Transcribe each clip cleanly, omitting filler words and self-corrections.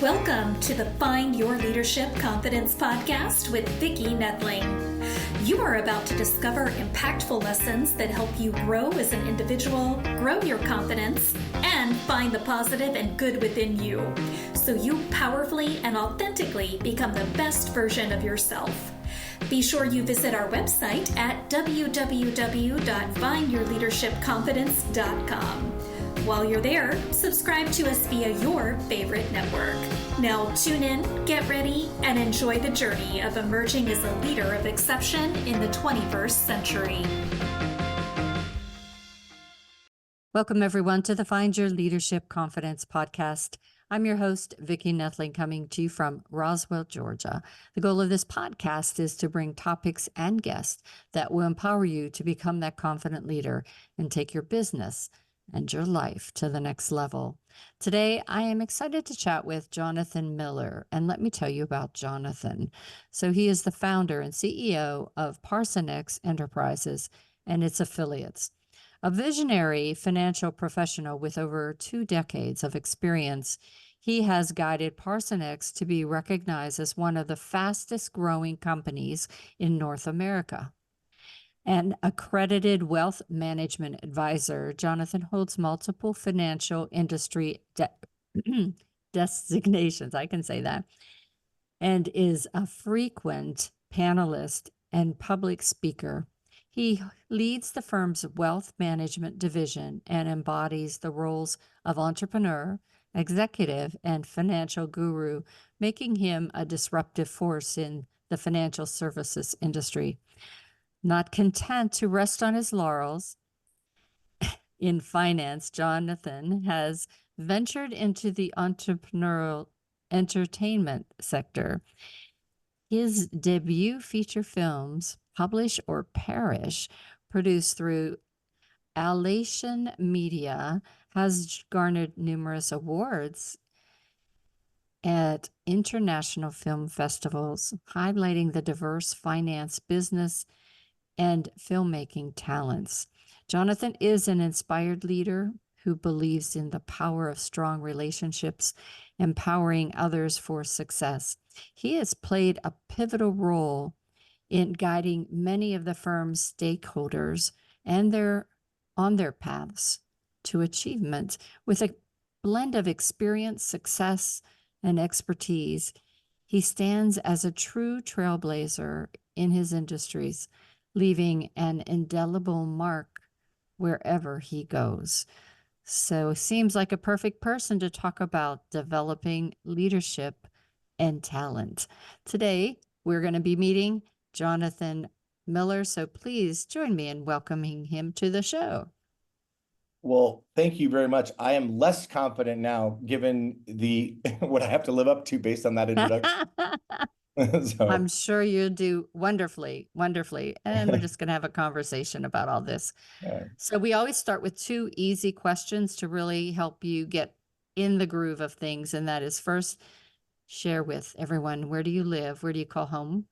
Welcome to the Find Your Leadership Confidence podcast with Vicki Noethling. You are about to discover impactful lessons that help you grow as an individual, grow your confidence, and find the positive and good within you, so you powerfully and authentically become the best version of yourself. Be sure you visit our website at www.findyourleadershipconfidence.com. While you're there, subscribe to us via your favorite network. Now tune in, get ready, and enjoy the journey of emerging as a leader of exception in the 21st century. Welcome, everyone, to the Find Your Leadership Confidence podcast. I'm your host, Vicki Noethling, coming to you from Roswell, Georgia. The goal of this podcast is to bring topics and guests that will empower you to become that confident leader and take your business and your life to the next level. Today, I am excited to chat with Jonathan Miller, and let me tell you about Jonathan. So he is the founder and CEO of Parsonex Enterprises and its affiliates. A visionary financial professional with over 2 decades of experience, he has guided Parsonex to be recognized as one of the fastest growing companies in North America. An accredited wealth management advisor, Jonathan holds multiple financial industry designations, I can say that, and is a frequent panelist and public speaker. He leads the firm's wealth management division and embodies the roles of entrepreneur, executive, and financial guru, making him a disruptive force in the financial services industry. Not content to rest on his laurels in finance, Jonathan has ventured into the entrepreneurial entertainment sector. His debut feature films, Publish or Perish, produced through Alation Media, has garnered numerous awards at international film festivals, highlighting the diverse finance, business, and filmmaking talents. Jonathan is an inspired leader who believes in the power of strong relationships, empowering others for success. He has played a pivotal role in guiding many of the firm's stakeholders and on their paths to achievement. With a blend of experience, success, and expertise, he stands as a true trailblazer in his industries, leaving an indelible mark wherever he goes. So seems like a perfect person to talk about developing leadership and talent. Today, we're going to be meeting Jonathan Miller, so please join me in welcoming him to the show. Well, thank you very much. I am less confident now, given the what I have to live up to based on that introduction. So I'm sure you'll do wonderfully, wonderfully. And we're just going to have a conversation about all this. yeah. So we always start with 2 easy questions to really help you get in the groove of things. And that is, first, share with everyone, where do you live? Where do you call home?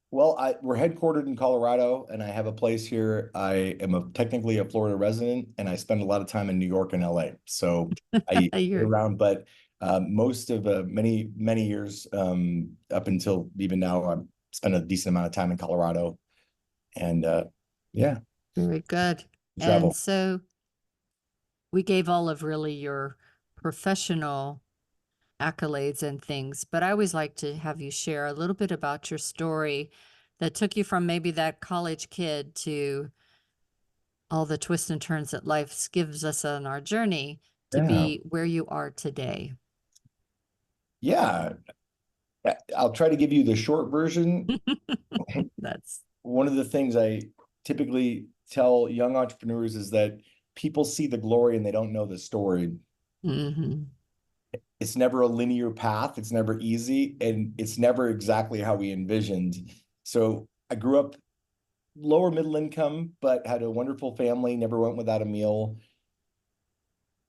Well, we're headquartered in Colorado, and I have a place here. I am technically a Florida resident, and I spend a lot of time in New York and LA. So I get around, but most of many years up until even now, I've spent a decent amount of time in Colorado, and yeah, very good. Travel. And so we gave all of really your professional accolades and things, but I always like to have you share a little bit about your story that took you from maybe that college kid to all the twists and turns that life gives us on our journey to be where you are today. Yeah, I'll try to give you the short version. That's one of the things I typically tell young entrepreneurs is that people see the glory and they don't know the story. Mm-hmm. It's never a linear path. It's never easy. And it's never exactly how we envisioned. So I grew up lower middle income, but had a wonderful family, never went without a meal.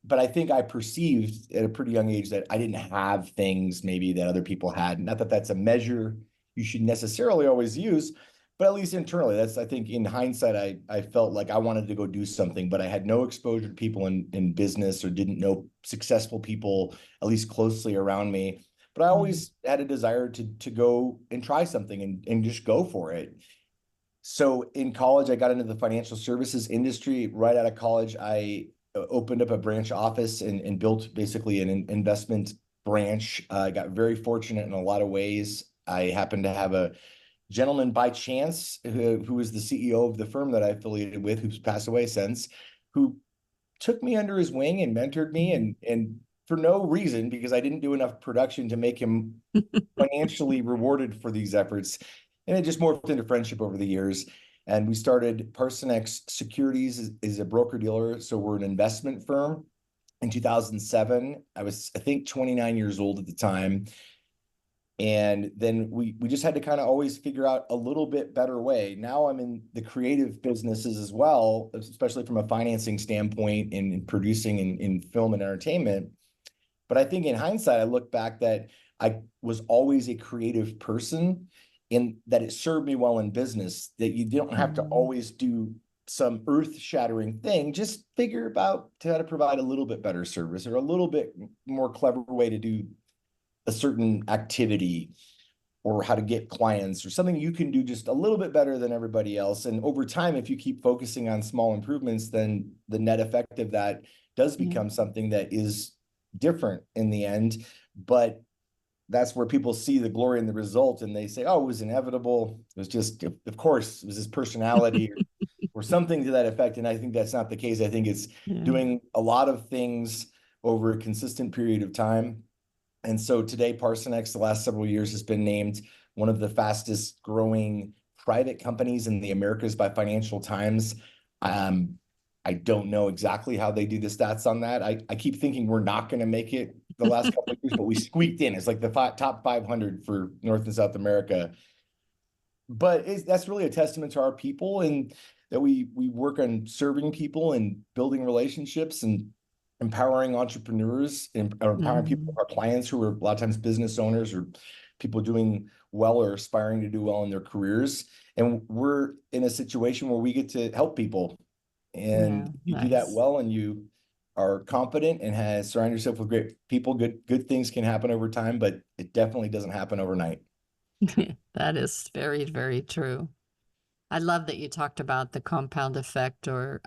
But I think I perceived at a pretty young age that I didn't have things maybe that other people had. Not that that's a measure you should necessarily always use, but at least internally, that's, I think in hindsight, I felt like I wanted to go do something, but I had no exposure to people in business or didn't know successful people, at least closely around me. But I always had a desire to go and try something and just go for it. So in college, I got into the financial services industry. Right out of college, I opened up a branch office and built basically an investment branch. I got very fortunate in a lot of ways. I happened to have a gentleman by chance who was the CEO of the firm that I affiliated with, who's passed away since, who took me under his wing and mentored me, and for no reason, because I didn't do enough production to make him financially rewarded for these efforts. And it just morphed into friendship over the years. And we started Parsonex Securities is a broker dealer. So we're an investment firm. In 2007, I was, I think, 29 years old at the time. And then we just had to kind of always figure out a little bit better way. Now I'm in the creative businesses as well, especially from a financing standpoint in producing in film and entertainment. But I think in hindsight, I look back that I was always a creative person, in that it served me well in business, that you don't have to always do some earth-shattering thing. Just figure about how to provide a little bit better service or a little bit more clever way to do a certain activity, or how to get clients, or something you can do just a little bit better than everybody else. And over time, if you keep focusing on small improvements, then the net effect of that does become something that is different in the end. But that's where people see the glory in the result, and they say, oh, it was inevitable. It was just, of course, it was his personality or something to that effect. And I think that's not the case. I think it's doing a lot of things over a consistent period of time. And so today, Parsonex, the last several years, has been named one of the fastest growing private companies in the Americas by Financial Times. I don't know exactly how they do the stats on that. I keep thinking we're not going to make it the last couple of years, but we squeaked in. It's like the top 500 for North and South America. But that's really a testament to our people, and that we work on serving people and building relationships and empowering entrepreneurs and empowering people, our clients, who are a lot of times business owners or people doing well or aspiring to do well in their careers. And we're in a situation where we get to help people. And you do that well, and you are confident and surround yourself with great people, good things can happen over time, but it definitely doesn't happen overnight. That is very, very true. I love that you talked about the compound effect, or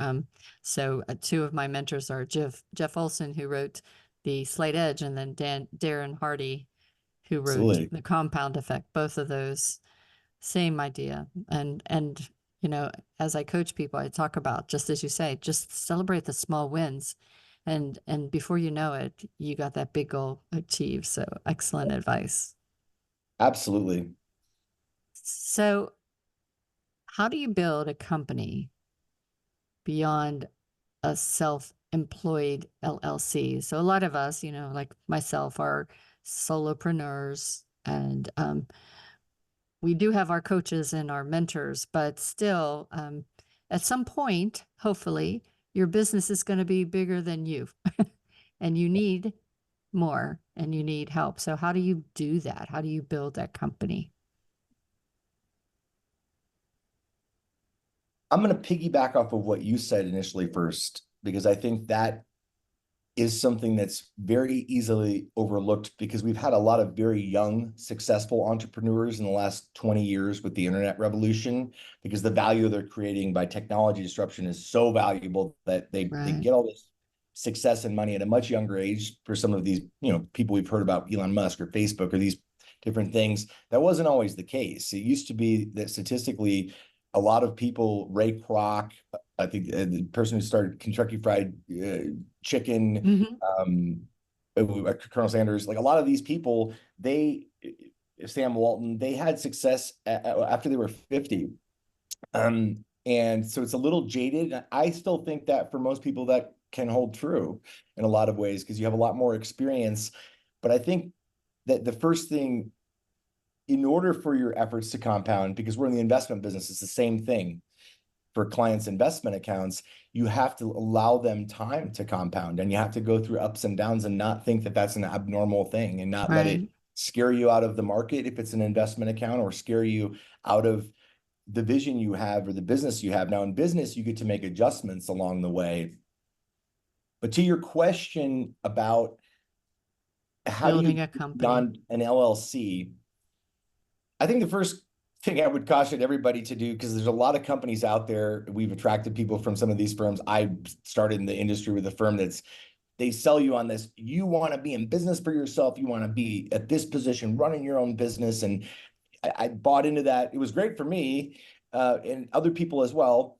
two of my mentors are Jeff Olson, who wrote The Slight Edge, and then Darren Hardy, who wrote The Compound Effect. Both of those, same idea. And you know, as I coach people, I talk about, just as you say, just celebrate the small wins. And before you know it, you got that big goal achieved. So excellent advice. Absolutely. So how do you build a company beyond a self-employed LLC? So a lot of us, you know, like myself, are solopreneurs, and we do have our coaches and our mentors, but still, at some point, hopefully, your business is going to be bigger than you, and you need more, and you need help. So how do you do that? How do you build that company? I'm going to piggyback off of what you said initially first, because I think that is something that's very easily overlooked, because we've had a lot of very young, successful entrepreneurs in the last 20 years with the internet revolution, because the value they're creating by technology disruption is so valuable that they get all this success and money at a much younger age. For some of these, you know, people we've heard about, Elon Musk or Facebook or these different things, that wasn't always the case. It used to be that statistically, a lot of people, Ray Kroc, I think the person who started Kentucky Fried Chicken, Colonel Sanders, like a lot of these people, Sam Walton, they had success after they were 50. And so it's a little jaded. I still think that for most people that can hold true in a lot of ways, because you have a lot more experience. But I think that the first thing, in order for your efforts to compound, because we're in the investment business, it's the same thing for clients' investment accounts, you have to allow them time to compound, and you have to go through ups and downs and not think that that's an abnormal thing, and not let it scare you out of the market if it's an investment account, or scare you out of the vision you have or the business you have. Now in business, you get to make adjustments along the way. But to your question about how building do you a company beyond an LLC, I think the first thing I would caution everybody to do, because there's a lot of companies out there, we've attracted people from some of these firms. I started in the industry with a firm they sell you on this. You want to be in business for yourself. You want to be at this position, running your own business. And I bought into that. It was great for me and other people as well,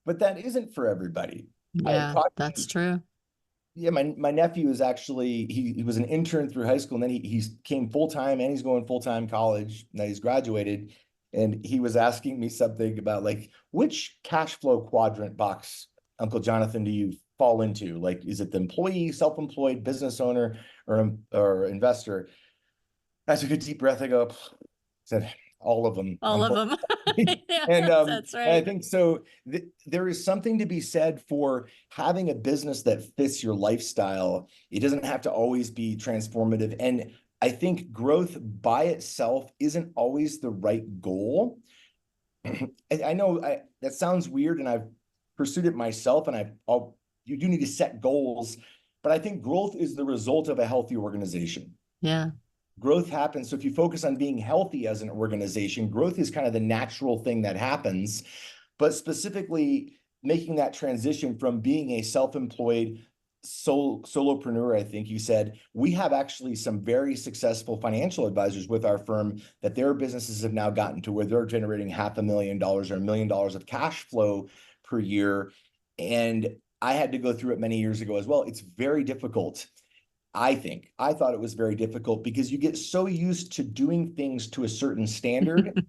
but that isn't for everybody. Yeah, that's true. Yeah, my nephew is actually, he was an intern through high school, and then he came full-time, and he's going full-time college. Now he's graduated, and he was asking me something about like, which cash flow quadrant box, Uncle Jonathan, do you fall into? Like, is it the employee, self-employed, business owner, or investor? I took a deep breath. I go, said all of them. All of them. Yeah, And that's right. and I think so. There is something to be said for having a business that fits your lifestyle. It doesn't have to always be transformative. And I think growth by itself isn't always the right goal. I know that sounds weird, and I've pursued it myself, and you do need to set goals, but I think growth is the result of a healthy organization. Yeah. Growth happens. So if you focus on being healthy as an organization, growth is kind of the natural thing that happens. But specifically making that transition from being a self-employed solopreneur, I think you said, we have actually some very successful financial advisors with our firm that their businesses have now gotten to where they're generating $500,000 or $1 million of cash flow per year. And I had to go through it many years ago as well. It's very difficult. I thought it was very difficult because you get so used to doing things to a certain standard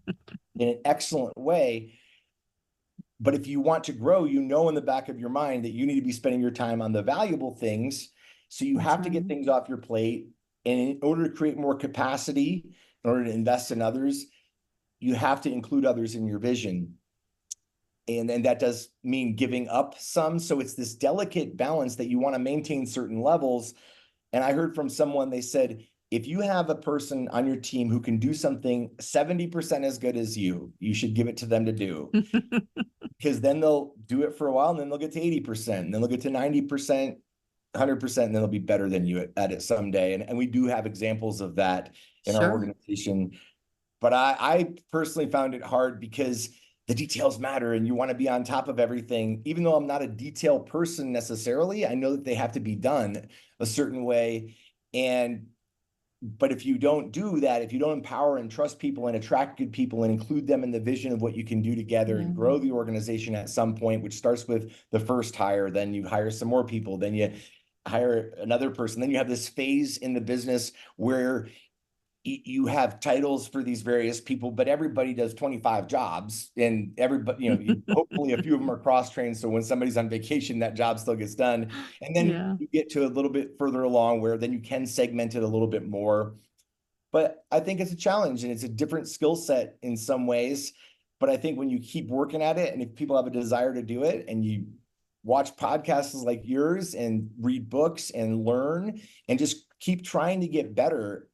in an excellent way. But if you want to grow, you know in the back of your mind that you need to be spending your time on the valuable things. So you have to get things off your plate. And in order to create more capacity, in order to invest in others, you have to include others in your vision. And then that does mean giving up some. So it's this delicate balance that you want to maintain certain levels. And I heard from someone, they said, if you have a person on your team who can do something 70% as good as you should give it to them to do. Because then they'll do it for a while, and then they'll get to 80%, and then they'll get to 90%, 100%, and then they'll be better than you at it someday. And we do have examples of that in our organization. But I personally found it hard because the details matter, and you want to be on top of everything. Even though I'm not a detail person necessarily, I know that they have to be done a certain way. But if you don't do that, if you don't empower and trust people and attract good people and include them in the vision of what you can do together and grow the organization at some point, which starts with the first hire, then you hire some more people, then you hire another person, then you have this phase in the business where you have titles for these various people, but everybody does 25 jobs, and everybody, hopefully a few of them are cross-trained. So when somebody's on vacation, that job still gets done. And then you get to a little bit further along where then you can segment it a little bit more. But I think it's a challenge, and it's a different skill set in some ways. But I think when you keep working at it, and if people have a desire to do it, and you watch podcasts like yours and read books and learn and just keep trying to get better,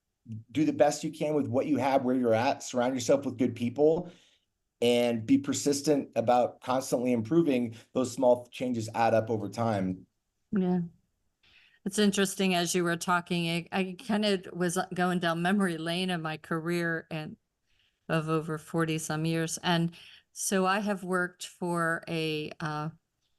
do the best you can with what you have, where you're at, surround yourself with good people, and be persistent about constantly improving. Those small changes add up over time. Yeah. It's interesting, as you were talking, I kind of was going down memory lane in my career and of over 40 some years. And so I have worked for as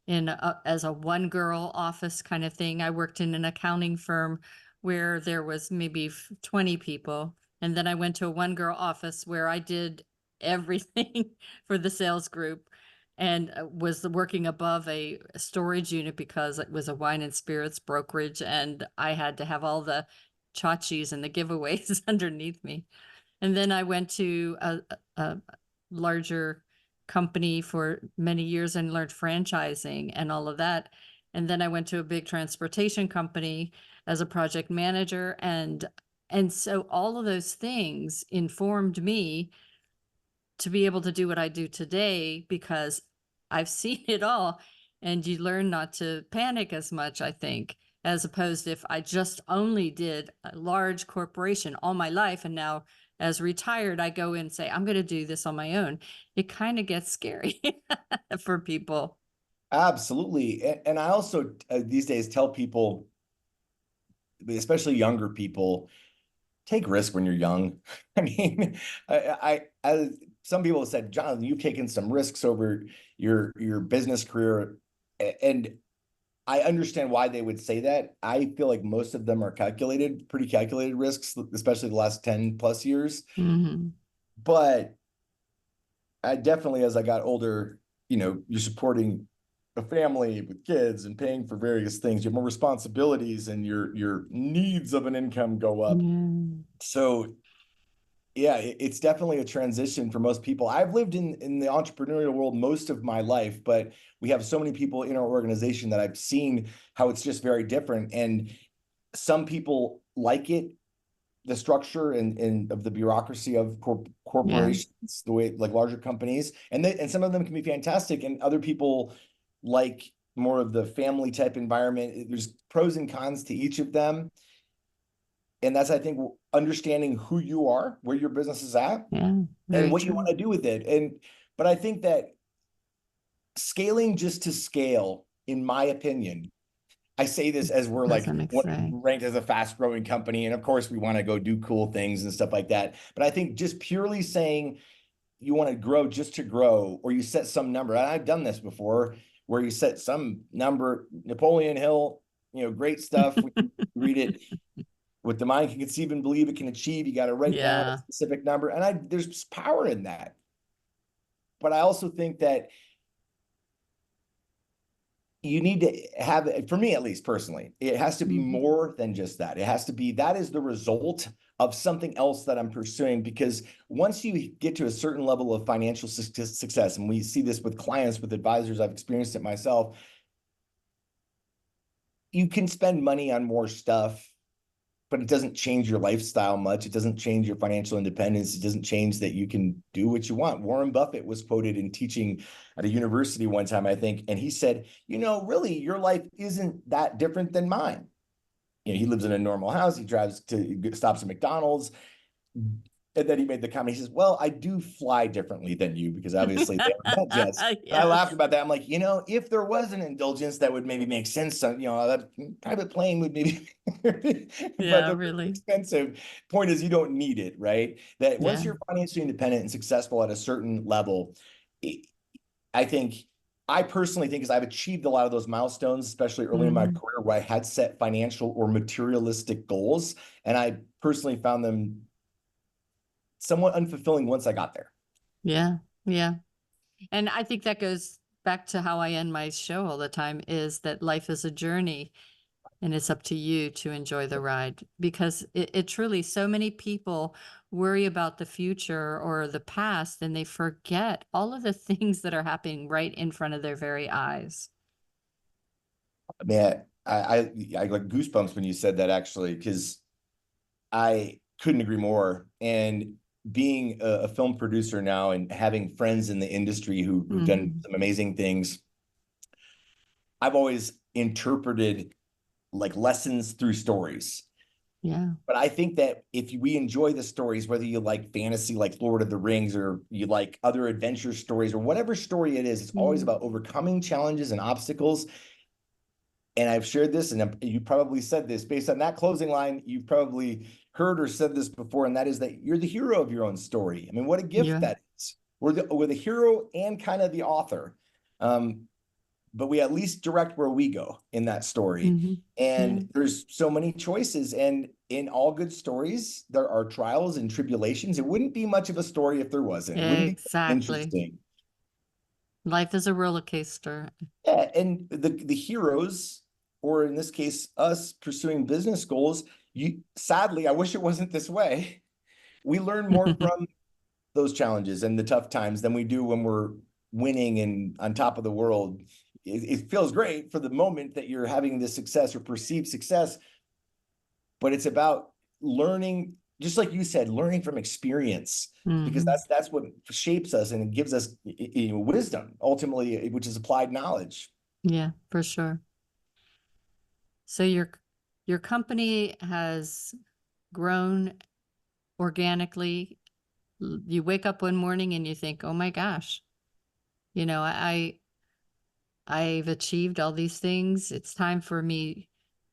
a one girl office kind of thing. I worked in an accounting firm where there was maybe 20 people. And then I went to a one girl office where I did everything for the sales group and was working above a storage unit because it was a wine and spirits brokerage. And I had to have all the tchotchkes and the giveaways underneath me. And then I went to a larger company for many years and learned franchising and all of that. And then I went to a big transportation company as a project manager. And so all of those things informed me to be able to do what I do today, because I've seen it all. And you learn not to panic as much, I think, as opposed if I just only did a large corporation all my life, and now as retired, I go in and say, I'm going to do this on my own. It kind of gets scary for people. Absolutely. And I also these days tell people, especially younger people, take risk when you're young. I mean, some people have said, Jonathan, you've taken some risks over your business career. And I understand why they would say that. I feel like most of them are pretty calculated risks, especially the last 10 plus years. Mm-hmm. But I definitely, as I got older, you're supporting a family with kids and paying for various things. You have more responsibilities and your needs of an income go up. Mm. So yeah, it's definitely a transition for most people. I've lived in the entrepreneurial world most of my life, but we have so many people in our organization that I've seen how it's just very different. And some people like it, the structure and of the bureaucracy of corporations, the way like larger companies, and some of them can be fantastic, and other people like more of the family type environment. There's pros and cons to each of them. And that's, I think, understanding who you are, where your business is at, and what you want to do with it. But I think that scaling just to scale, in my opinion, I say this as we're like ranked as a fast growing company. And of course, we want to go do cool things and stuff like that. But I think just purely saying you want to grow just to grow, or you set some number, and I've done this before, where you set some number, Napoleon Hill, great stuff. We can read it. What the mind can conceive and believe it can achieve, you got to write down a specific number. And there's power in that. But I also think that you need to have, for me at least personally, it has to be more than just that. It has to be, that is the result of something else that I'm pursuing. Because once you get to a certain level of financial success, and we see this with clients, with advisors, I've experienced it myself, you can spend money on more stuff, but it doesn't change your lifestyle much. It doesn't change your financial independence. It doesn't change that you can do what you want. Warren Buffett was quoted in teaching at a university one time, I think, and he said, really, your life isn't that different than mine. He lives in a normal house. He stops at McDonald's. And then he made the comment, he says, well, I do fly differently than you, because obviously they have jets. Yes. And I laughed about that. I'm like, if there was an indulgence that would maybe make sense, that private plane would maybe, but really expensive. Point is, you don't need it, right? That once you're financially independent and successful at a certain level, I personally think as I've achieved a lot of those milestones, especially early in my career, where I had set financial or materialistic goals, and I personally found them somewhat unfulfilling once I got there. Yeah. And I think that goes back to how I end my show all the time, is that life is a journey, and it's up to you to enjoy the ride, because it truly, so many people worry about the future or the past, and they forget all of the things that are happening right in front of their very eyes. Man, I got goosebumps when you said that, actually, because I couldn't agree more. And being a film producer now and having friends in the industry who've done some amazing things, I've always interpreted like lessons through stories. Yeah. But I think that if we enjoy the stories, whether you like fantasy like Lord of the Rings, or you like other adventure stories, or whatever story it is, it's always about overcoming challenges and obstacles. And I've shared this, and you probably said this, based on that closing line, you've probably heard or said this before, and that is that you're the hero of your own story. I mean, what a gift that is. We're the hero and kind of the author. But we at least direct where we go in that story. And there's so many choices. And in all good stories, there are trials and tribulations. It wouldn't be much of a story if there wasn't. It wouldn't be interesting. Life is a roller coaster. Yeah, and the heroes, or in this case, us pursuing business goals, sadly, I wish it wasn't this way. We learn more from those challenges and the tough times than we do when we're winning and on top of the world. It feels great for the moment that you're having this success or perceived success, but it's about learning, just like you said, learning from experience, because that's what shapes us and it gives us wisdom, ultimately, which is applied knowledge. Yeah, for sure. So your your company has grown organically. You wake up one morning and you think, oh my gosh, you know, I've achieved all these things. It's time for me.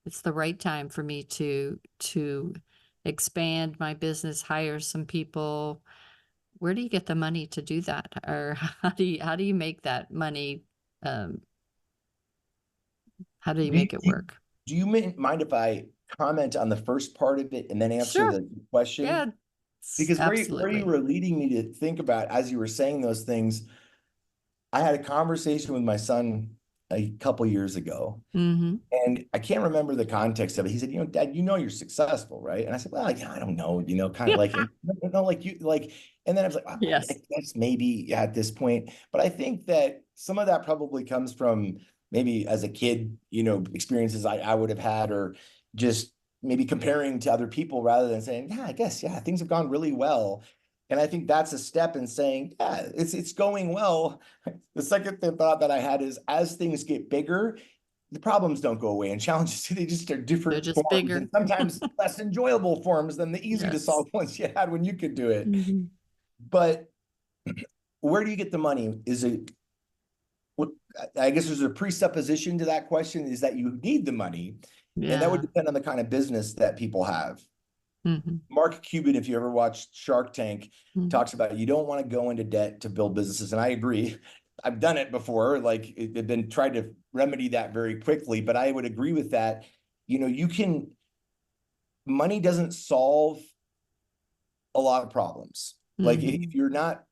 It's the right time for me to expand my business, hire some people. Where do you get the money to do that? Or how do you make that money? How do you make it work? Do you mind if I comment on the first part of it and then answer Sure. the question? Yeah, because where absolutely. you were leading me to think about as you were saying those things, I had a conversation with my son a couple years ago. Mm-hmm. And I can't remember the context of it. He said, Dad, you're successful, right? And I said, well, yeah, I don't know, kind of like, no, like you, like, and then I was like, Yes. I guess maybe at this point, but I think that some of that probably comes from maybe as a kid, experiences I would have had, or just maybe comparing to other people rather than saying, yeah, I guess, yeah, things have gone really well. And I think that's a step in saying, yeah, it's going well. The second thought that I had is as things get bigger, the problems don't go away and challenges, they just are different just forms bigger. and sometimes less enjoyable forms than the easy to solve ones you had when you could do it. Mm-hmm. But where do you get the money? Is it, I guess there's a presupposition to that question, is that you need the money. Yeah. And that would depend on the kind of business that people have. Mm-hmm. Mark Cuban, if you ever watched Shark Tank, talks about you don't want to go into debt to build businesses. And I agree. I've done it before. Like they've been tried to remedy that very quickly, but I would agree with that. Money doesn't solve a lot of problems. Like if you're not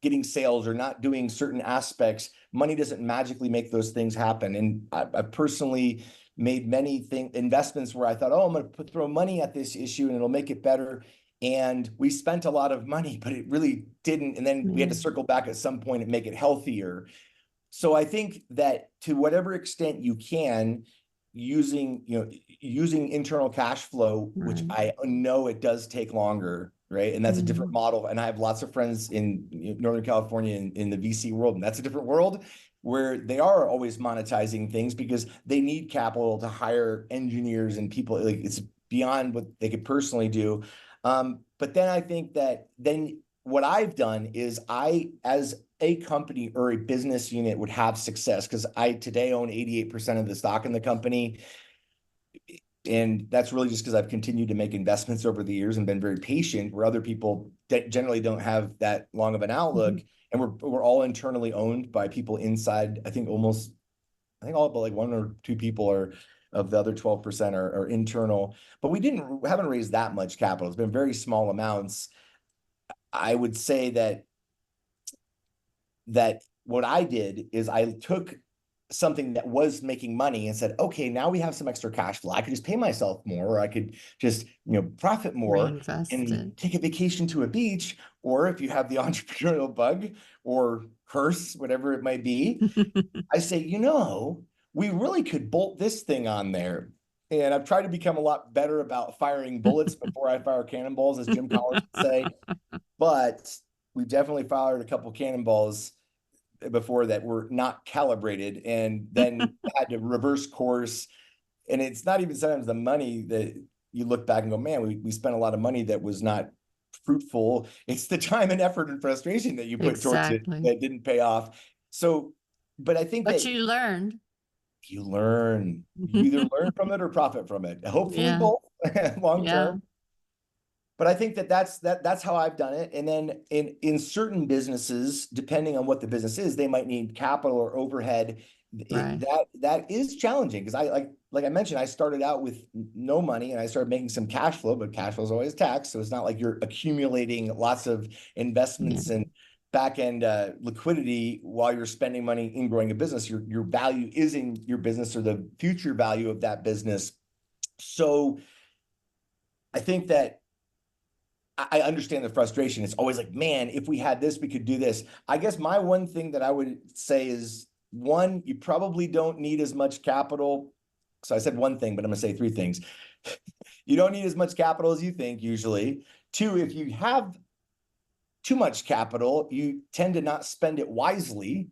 getting sales or not doing certain aspects, money doesn't magically make those things happen. And I personally made many investments where I thought, oh, I'm going to throw money at this issue and it'll make it better. And we spent a lot of money, but it really didn't. And then we had to circle back at some point and make it healthier. So I think that to whatever extent you can, using internal cash flow, which I know it does take longer, right? And that's a different model. And I have lots of friends in Northern California in the VC world, and that's a different world where they are always monetizing things because they need capital to hire engineers and people. Like it's beyond what they could personally do. But then I think that then what I've done is as a company or a business unit would have success, because I today own 88% of the stock in the company. And that's really just because I've continued to make investments over the years and been very patient, where other people generally don't have that long of an outlook. And we're all internally owned by people inside. I think all but like one or two people are of the other 12% are internal, but we haven't raised that much capital. It's been very small amounts. I would say that what I did is I took something that was making money and said, okay, now we have some extra cash flow. I could just pay myself more, or I could just, profit more and take a vacation to a beach. Or if you have the entrepreneurial bug or curse, whatever it might be, I say, we really could bolt this thing on there. And I've tried to become a lot better about firing bullets before I fire cannonballs, as Jim Collins would say. But we've definitely fired a couple cannonballs before that were not calibrated and then had to reverse course. And it's not even sometimes the money that you look back and go, man, we spent a lot of money that was not fruitful. It's the time and effort and frustration that you put towards it that didn't pay off. So, but I think that you learned. You learn. You either learn from it or profit from it. Hopefully both long term. But I think that's how I've done it. And then in certain businesses, depending on what the business is, they might need capital or overhead. That is challenging because like I mentioned, I started out with no money and I started making some cash flow, but cash flow is always taxed. So it's not like you're accumulating lots of investments and back end liquidity while you're spending money in growing a business. Your value is in your business or the future value of that business. So I think that I understand the frustration. It's always like, man, if we had this, we could do this. I guess my one thing that I would say is, one, you probably don't need as much capital. So I said one thing, but I'm going to say three things. You don't need as much capital as you think usually. Two, if you have too much capital, you tend to not spend it wisely.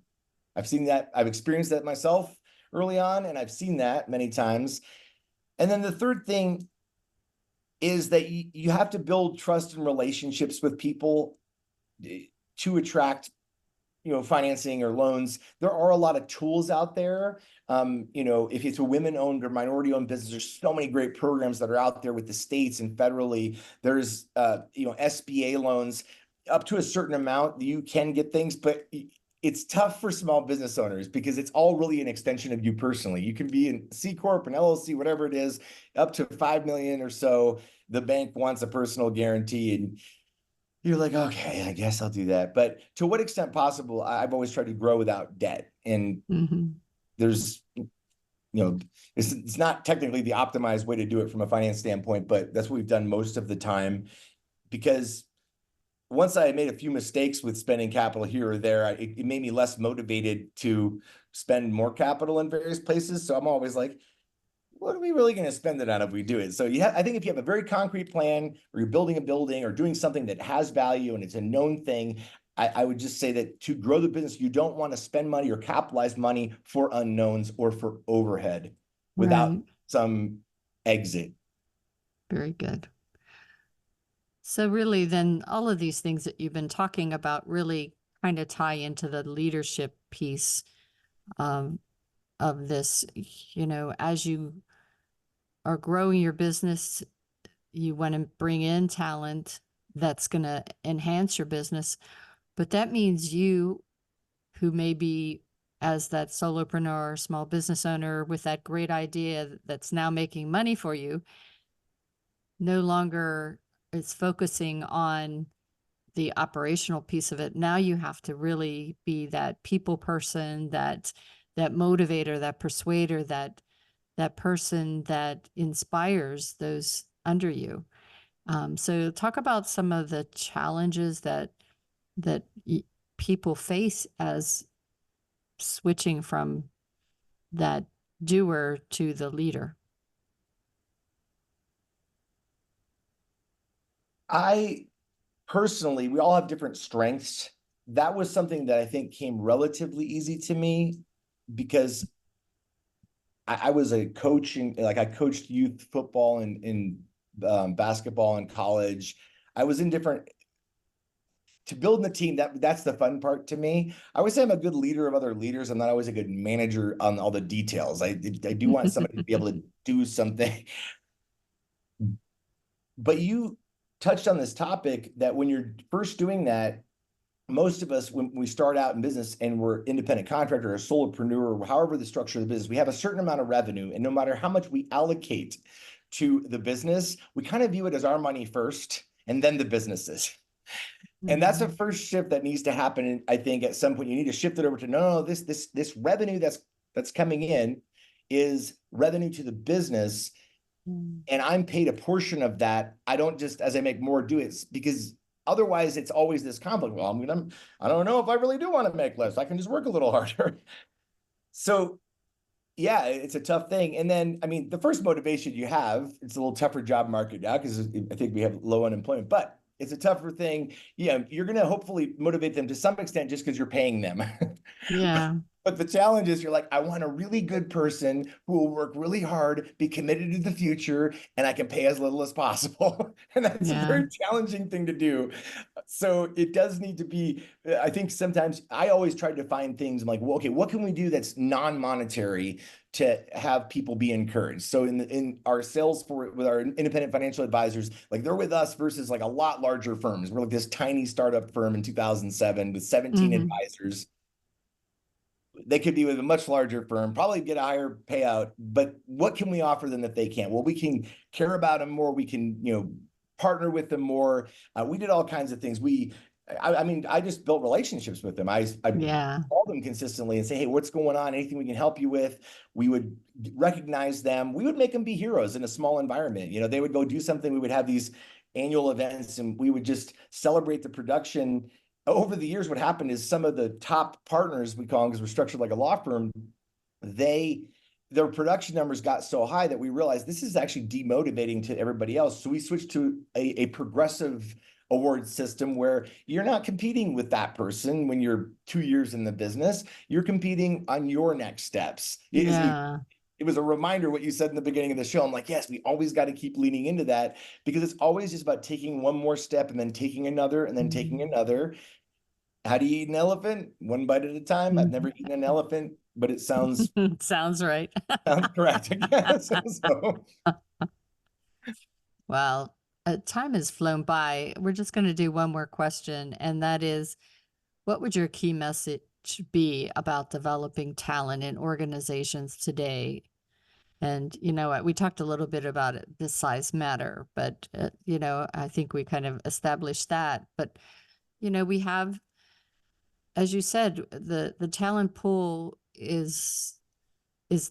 I've seen that. I've experienced that myself early on, and I've seen that many times. And then the third thing is that you have to build trust and relationships with people to attract, financing or loans. There are a lot of tools out there. If it's a women-owned or minority-owned business, there's so many great programs that are out there with the states and federally. There's, SBA loans up to a certain amount. You can get things, but it's tough for small business owners because it's all really an extension of you personally. You can be in C Corp, an LLC, whatever it is, up to 5 million or so. The bank wants a personal guarantee, and you're like, okay, I guess I'll do that. But to what extent possible, I've always tried to grow without debt. And there's, it's not technically the optimized way to do it from a finance standpoint, but that's what we've done most of the time. Because once I made a few mistakes with spending capital here or there, it made me less motivated to spend more capital in various places. So I'm always like, what are we really going to spend it on if we do it? So I think if you have a very concrete plan, or you're building a building or doing something that has value and it's a known thing, I would just say that to grow the business, you don't want to spend money or capitalize money for unknowns or for overhead without some exit. Very good. So really then all of these things that you've been talking about really kind of tie into the leadership piece of this. As you are growing your business, you want to bring in talent that's going to enhance your business. But that means you, who may be as that solopreneur, small business owner with that great idea that's now making money for you, no longer is focusing on the operational piece of it. Now you have to really be that people person, that motivator, that persuader, that person that inspires those under you. So talk about some of the challenges that people face as switching from that doer to the leader. Personally, we all have different strengths. That was something that I think came relatively easy to me because I was a coaching, I coached youth football and basketball in college. I was in different, to build the team, that's the fun part to me. I would say I'm a good leader of other leaders. I'm not always a good manager on all the details. I do want somebody to be able to do something. But you touched on this topic that when you're first doing that, most of us, when we start out in business and we're independent contractor or solopreneur, or however the structure of the business, we have a certain amount of revenue. And no matter how much we allocate to the business, we kind of view it as our money first and then the businesses. And that's the first shift that needs to happen. And I think at some point you need to shift it over to, no, this revenue that's coming in is revenue to the business. And I'm paid a portion of that. I don't just, as I make more, do it, because otherwise it's always this conflict. Well, I don't know if I really do want to make less. I can just work a little harder. So yeah, it's a tough thing. And then, the first motivation you have, it's a little tougher job market now because I think we have low unemployment, but it's a tougher thing. Yeah, you're going to hopefully motivate them to some extent just because you're paying them. Yeah. But the challenge is you're like, I want a really good person who will work really hard, be committed to the future, and I can pay as little as possible. And that's a very challenging thing to do. So it does need to be, I think sometimes I always try to find things. I'm like, well, okay, what can we do that's non-monetary to have people be encouraged? So in our sales with our independent financial advisors, like they're with us versus like a lot larger firms. We're like this tiny startup firm in 2007 with 17 advisors. They could be with a much larger firm, probably get a higher payout, but what can we offer them that they can't? Well, we can care about them more. We can, partner with them more. We did all kinds of things. I just built relationships with them. I call them consistently and say, hey, what's going on? Anything we can help you with? We would recognize them. We would make them be heroes in a small environment. They would go do something. We would have these annual events and we would just celebrate the production. Over the years, what happened is some of the top partners, we call them because we're structured like a law firm, their production numbers got so high that we realized this is actually demotivating to everybody else. So we switched to a progressive award system where you're not competing with that person when you're 2 years in the business. You're competing on your next steps. It it was a reminder what you said in the beginning of the show. I'm like, yes, we always got to keep leaning into that, because it's always just about taking one more step and then taking another and then taking another. How do you eat an elephant? One bite at a time. I've never eaten an elephant, but it sounds sounds right. sounds correct, I guess. So. Well, time has flown by. We're just going to do one more question, and that is, what would your key message be about developing talent in organizations today? And you know what, we talked a little bit about it, does size matter? But you know, I think we kind of established that. But you know, we have, as you said, the talent pool is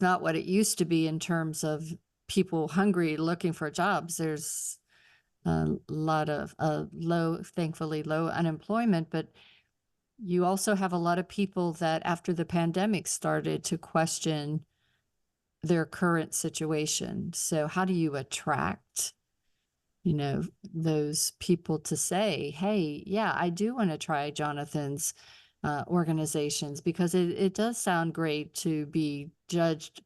not what it used to be in terms of people hungry looking for jobs. There's a lot of thankfully low unemployment, but you also have a lot of people that after the pandemic started to question their current situation. So how do you attract, you know, those people to say, hey, yeah, I do want to try Jonathan's organizations, because it does sound great to be judged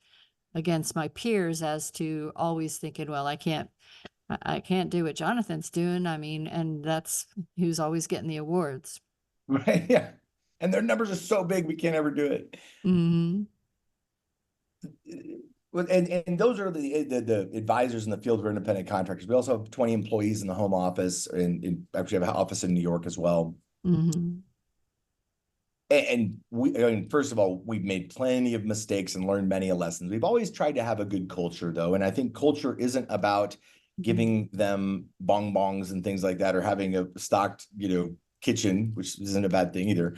against my peers as to always thinking, well, I can't do what Jonathan's doing. I mean, and that's who's always getting the awards. Right. Yeah. And their numbers are so big, we can't ever do it. Mm-hmm. And those are the advisors in the field for independent contractors. We also have 20 employees in the home office, and actually have an office in New York as well. Mm-hmm. And I mean, first of all, we've made plenty of mistakes and learned many lessons. We've always tried to have a good culture, though. And I think culture isn't about giving them bonbons and things like that, or having a stocked, kitchen, which isn't a bad thing either.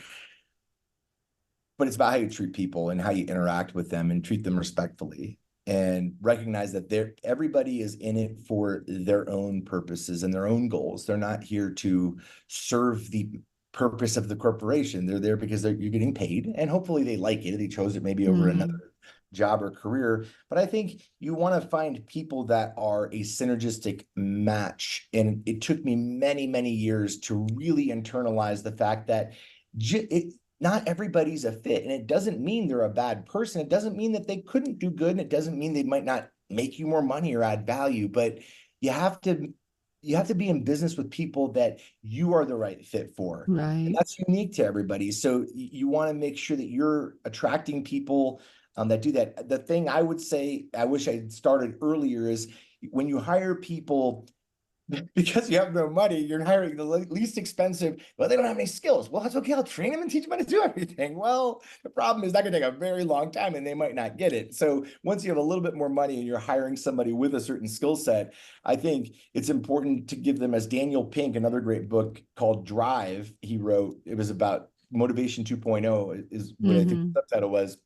But it's about how you treat people and how you interact with them and treat them respectfully, and recognize that everybody is in it for their own purposes and their own goals. They're not here to serve the purpose of the corporation. They're there because you're getting paid, and hopefully they like it. They chose it maybe over another job or career. But I think you want to find people that are a synergistic match. And it took me many, many years to really internalize the fact that not everybody's a fit. And it doesn't mean they're a bad person. It doesn't mean that they couldn't do good. And it doesn't mean they might not make you more money or add value. But you have to be in business with people that you are the right fit for. Right. And that's unique to everybody. So you want to make sure that you're attracting people that do that. The thing I would say, I wish I had started earlier, is when you hire people, because you have no money, you're hiring the least expensive. Well, they don't have any skills. Well, that's okay. I'll train them and teach them how to do everything. Well, the problem is that can take a very long time and they might not get it. So once you have a little bit more money and you're hiring somebody with a certain skill set, I think it's important to give them, as Daniel Pink, another great book called Drive, he wrote. It was about Motivation 2.0 is what I think the subtitle was.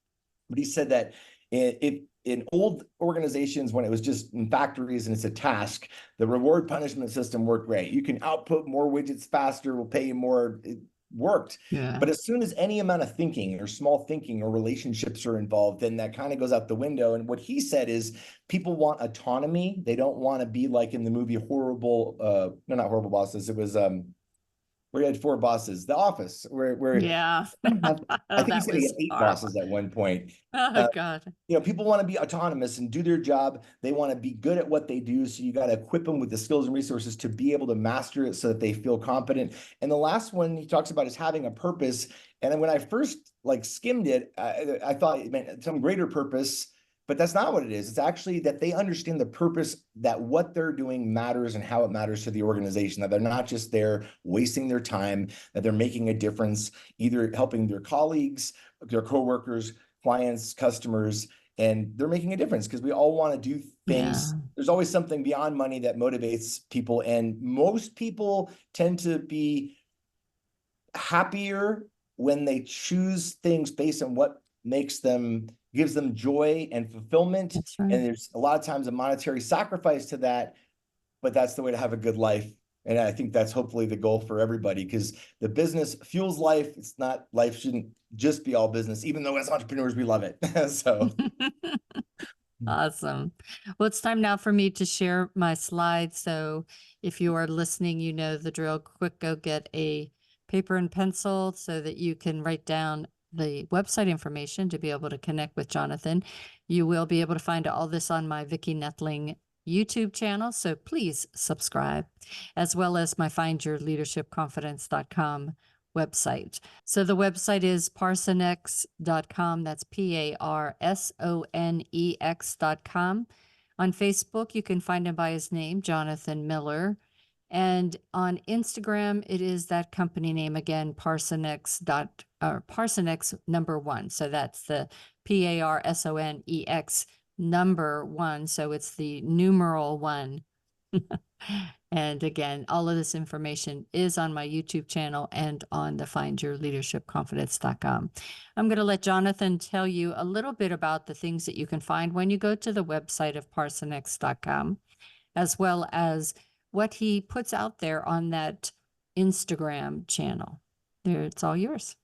But he said that in old organizations, when it was just in factories and it's a task, the reward punishment system worked great. You can output more widgets faster, we'll pay you more. It worked. Yeah. But as soon as any amount of thinking or small thinking or relationships are involved, then that kind of goes out the window. And what he said is people want autonomy. They don't want to be like in the movie Horrible, no, not Horrible Bosses. It was where he had 4 bosses, The Office, where yeah, I think he said he had 8 bosses at one point. Oh God. People want to be autonomous and do their job. They want to be good at what they do. So you got to equip them with the skills and resources to be able to master it so that they feel competent. And the last one he talks about is having a purpose. And then when I first skimmed it, I thought it meant some greater purpose. But that's not what it is. It's actually that they understand the purpose, that what they're doing matters and how it matters to the organization, that they're not just there wasting their time, that they're making a difference, either helping their colleagues, their coworkers, clients, customers, and they're making a difference, because we all want to do things. Yeah. There's always something beyond money that motivates people. And most people tend to be happier when they choose things based on what gives them joy and fulfillment. That's right. And there's a lot of times a monetary sacrifice to that, but that's the way to have a good life. And I think that's hopefully the goal for everybody, because the business fuels life. It's not, life shouldn't just be all business, even though as entrepreneurs, we love it. So. Awesome. Well, it's time now for me to share my slides. So if you are listening, you know the drill. Quick, go get a paper and pencil so that you can write down the website information to be able to connect with Jonathan. You will be able to find all this on my Vicki Noethling YouTube channel, so please subscribe, as well as my findyourleadershipconfidence.com website. So the website is parsonex.com. That's PARSONEX.com. On Facebook, you can find him by his name, Jonathan Miller. And on Instagram, it is that company name again, Parsonex number 1. So that's the PARSONEX number 1. So it's the numeral 1. And again, all of this information is on my YouTube channel and on the findyourleadershipconfidence.com. I'm going to let Jonathan tell you a little bit about the things that you can find when you go to the website of parsonex.com, as well as what he puts out there on that Instagram channel. There, it's all yours.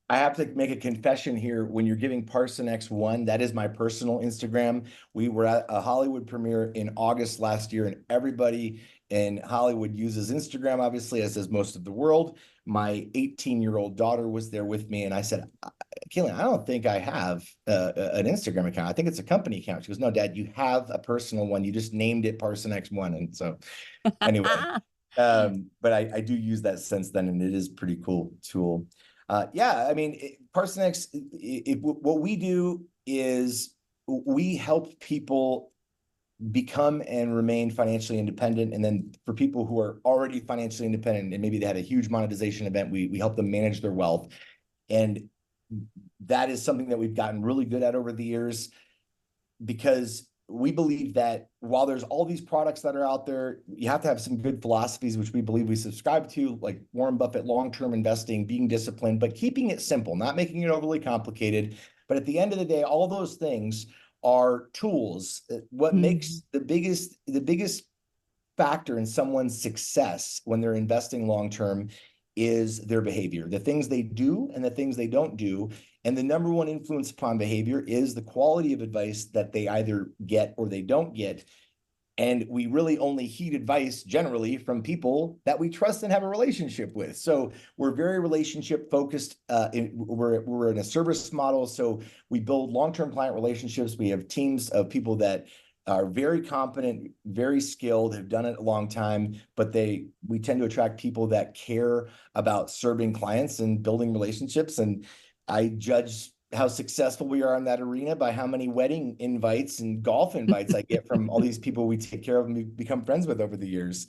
I have to make a confession here. When you're giving Parsonex 1, that is my personal Instagram. We were at a Hollywood premiere in August last year, and everybody in Hollywood uses Instagram, obviously, as does most of the world. My 18-year-old daughter was there with me, and I said, Kaylin, I don't think I have an Instagram account. I think it's a company account. She goes, no, Dad, you have a personal one. You just named it Parsonex 1. And so anyway, but I do use that since then, and it is a pretty cool tool. Yeah, I mean, Parsonex, what we do is we help people become and remain financially independent. And then for people who are already financially independent and maybe they had a huge monetization event, we help them manage their wealth. And that is something that we've gotten really good at over the years, because we believe that while there's all these products that are out there, you have to have some good philosophies, which we believe we subscribe to, like Warren Buffett, long-term investing, being disciplined, but keeping it simple, not making it overly complicated. But at the end of the day, all those things are tools. What makes the biggest factor in someone's success when they're investing long-term is their behavior, the things they do and the things they don't do. And the number one influence upon behavior is the quality of advice that they either get or they don't get. And we really only heed advice generally from people that we trust and have a relationship with. So we're very relationship focused. We're in a service model. So we build long-term client relationships. We have teams of people that are very competent, very skilled, have done it a long time, but we tend to attract people that care about serving clients and building relationships. And I judge how successful we are in that arena by how many wedding invites and golf invites I get from all these people we take care of and we become friends with over the years.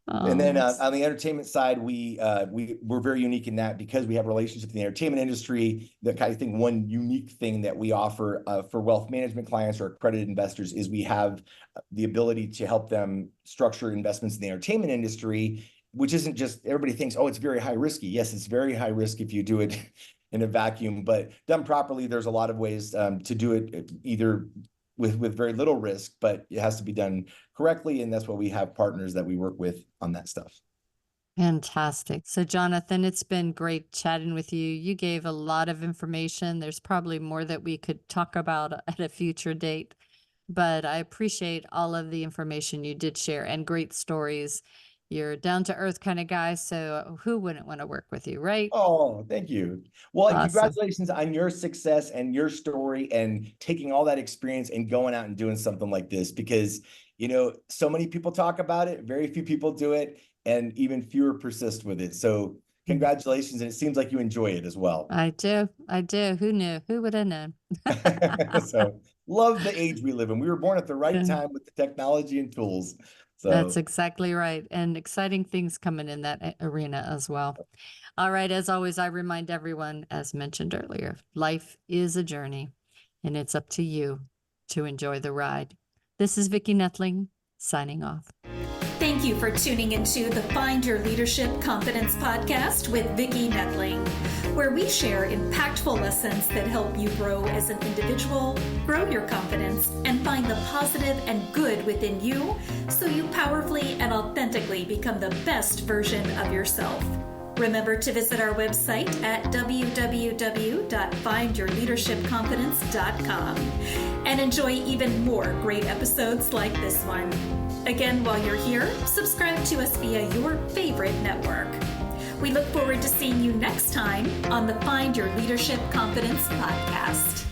And then on the entertainment side, we're very unique in that because we have relationships in the entertainment industry. The kind of thing, one unique thing that we offer for wealth management clients or accredited investors is we have the ability to help them structure investments in the entertainment industry, which isn't just, everybody thinks, oh, it's very high risky. Yes, it's very high risk if you do it in a vacuum, but done properly, there's a lot of ways to do it either with very little risk, but it has to be done correctly. And that's why we have partners that we work with on that stuff. Fantastic. So Jonathan, it's been great chatting with you. You gave a lot of information. There's probably more that we could talk about at a future date, but I appreciate all of the information you did share and great stories. You're down to earth kind of guy, so who wouldn't want to work with you, right? Oh, thank you. Well, Awesome. Congratulations on your success and your story and taking all that experience and going out and doing something like this, because, you know, so many people talk about it, very few people do it, and even fewer persist with it. So congratulations. And it seems like you enjoy it as well. I do. Who knew? Who would have known? So love the age we live in. We were born at the right time with the technology and tools. So that's exactly right. And exciting things coming in that arena as well. All right. As always, I remind everyone, as mentioned earlier, life is a journey and it's up to you to enjoy the ride. This is Vicki Noethling signing off. Thank you for tuning into the Find Your Leadership Confidence podcast with Vicki Noethling, where we share impactful lessons that help you grow as an individual, grow your confidence, and find the positive and good within you so you powerfully and authentically become the best version of yourself. Remember to visit our website at www.findyourleadershipconfidence.com and enjoy even more great episodes like this one. Again, while you're here, subscribe to us via your favorite network. We look forward to seeing you next time on the Find Your Leadership Confidence podcast.